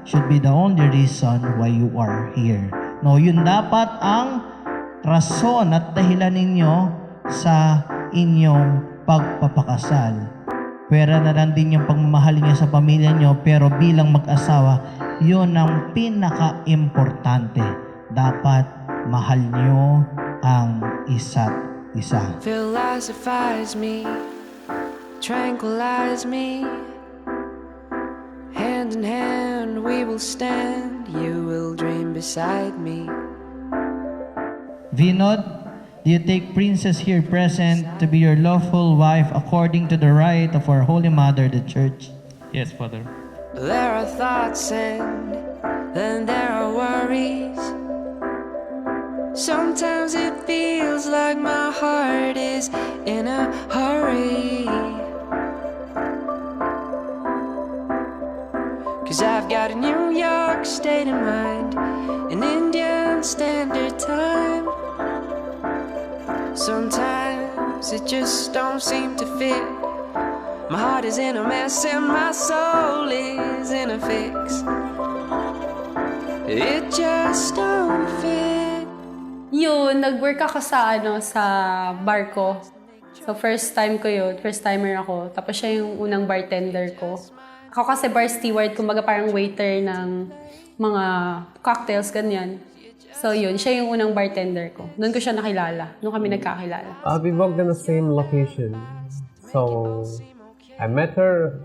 should be the only reason why you are here. No, yun dapat ang rason at dahilan ninyo sa inyong pagpapakasal. Pwera na lang din yung pagmamahal niyo sa pamilya niyo, pero bilang mag-asawa, yun ang pinaka-importante. Dapat mahal niyo ang isa't isa. Philosophize me, tranquilize me. Hand in hand we will stand, you will dream beside me. Vinod, do you take Princess here present to be your lawful wife according to the right of our Holy Mother, the Church? Yes, Father. There are thoughts and then there are worries. Sometimes it feels like my heart is in a hurry. 'Cause I've got a New York state in mind, an Indian Standard Time. Sometimes it just don't seem to fit. My heart is in a mess and my soul is in a fix. It just don't fit. Yun, nag-work ako sa barko. So first time ko yun, first timer ako. Tapos siya yung unang bartender ko. Ako kasi bar steward, kumbaga parang waiter ng mga cocktails, ganyan. So yun, siya yung unang bartender ko. Doon ko siya nakilala, doon kami nagkakilala. We worked in the same location. So I met her,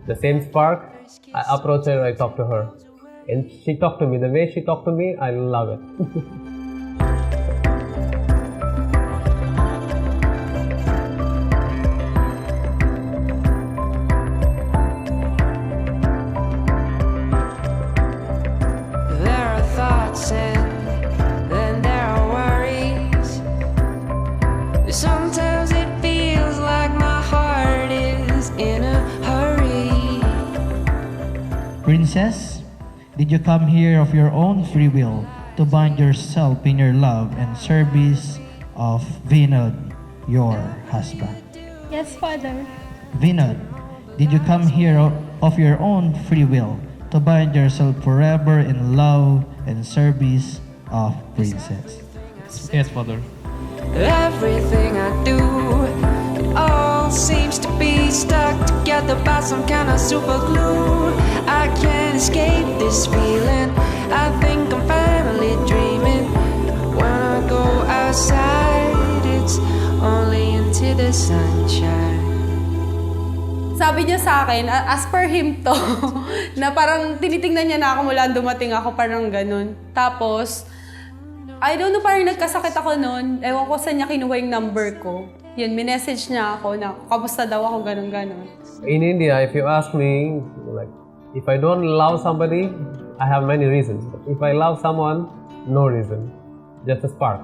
the same spark. I approached her, I talked to her. And she talked to me. The way she talked to me, I love it. There are thoughts and then there are worries. Sometimes it feels like my heart is in a hurry. Princess, did you come here of your own free will to bind yourself in your love and service of Vinod, your husband? Yes, Father. Vinod, did you come here of your own free will to bind yourself forever in love and service of Princess? Yes, Father. Everything I do, it all seems to be stuck together by some kind of super glue. I can't escape this feeling. I think I'm finally dreaming. When I go outside, it's only into the sunshine. Sabi niya sa akin, as per him to, na parang tinitingnan niya na ako mula dumating ako, parang ganun. Tapos, I don't know, parang nagkasakit ako noon. Ewan ko saan niya kinuha yung number ko. Yun, minessage niya ako na kamusta daw ako, ganun-ganun. In India, if you ask me, like, if I don't love somebody, I have many reasons. But if I love someone, no reason. Just a spark.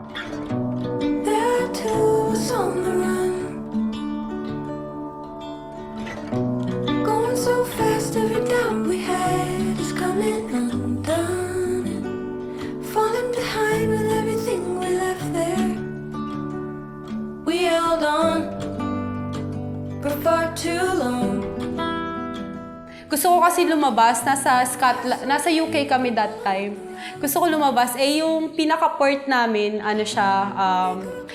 There are two on the run, going so fast. Every doubt we had is coming undone, falling behind with everything we left there. We held on for far too long. Gusto ko kasi lumabas, nasa UK kami that time. Gusto ko lumabas, yung pinaka-port namin,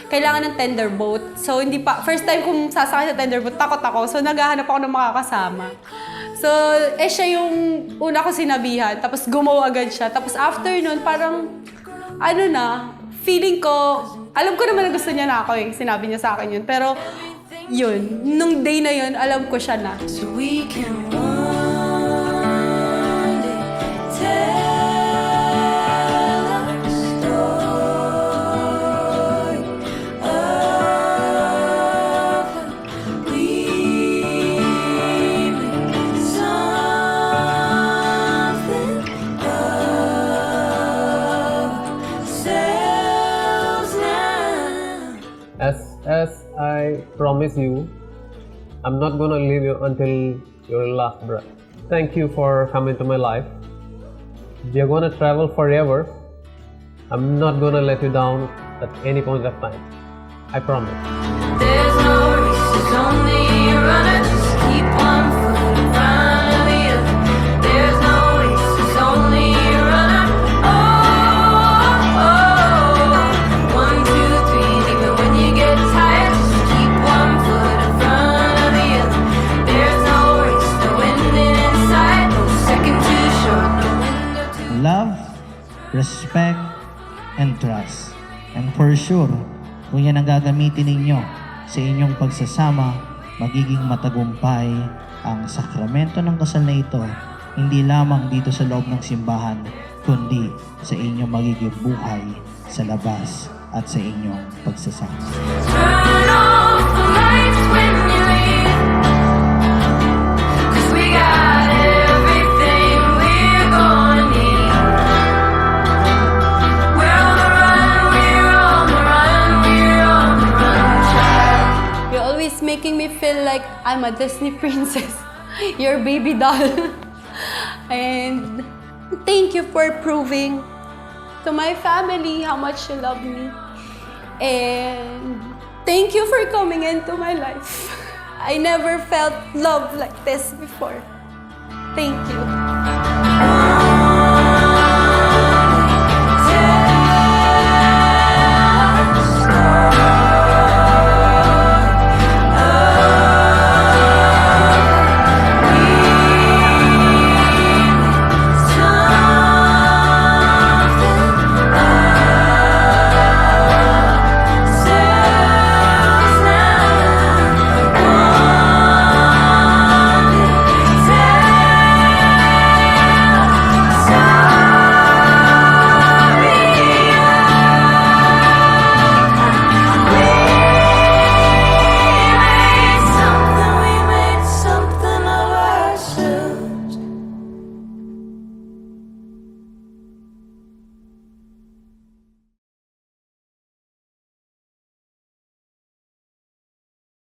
kailangan ng tender boat. So, first time kong sasakay sa tender boat, takot ako. So, naghahanap ako ng makakasama. So, siya yung una ko sinabihan, tapos gumawa agad siya. Tapos after nun, parang, feeling ko, alam ko naman na gusto niya na ako sinabi niya sa akin yun. Pero, yun, nung day na yun, alam ko siya na. So we can one day tell a story of we make something of ourselves now. As I promise you, I'm not gonna leave you until your last breath. Thank you for coming to my life. We are gonna travel forever. I'm not gonna let you down at any point of time. I promise. There's no races, only a runner. Just keep one foot in front of the other. There's no for sure, kung yan ang gagamitin ninyo sa inyong pagsasama, magiging matagumpay ang sakramento ng kasal na ito, hindi lamang dito sa loob ng simbahan, kundi sa inyong magiging buhay sa labas at sa inyong pagsasama. Turn off the lights when you leave, 'cause we got everything we're gonna need. We're on the run, we're on the run, we're on the run, child. You're always making me feel like I'm a Disney princess, your baby doll. And thank you for proving to my family how much you love me. And thank you for coming into my life. I never felt love like this before. Thank you.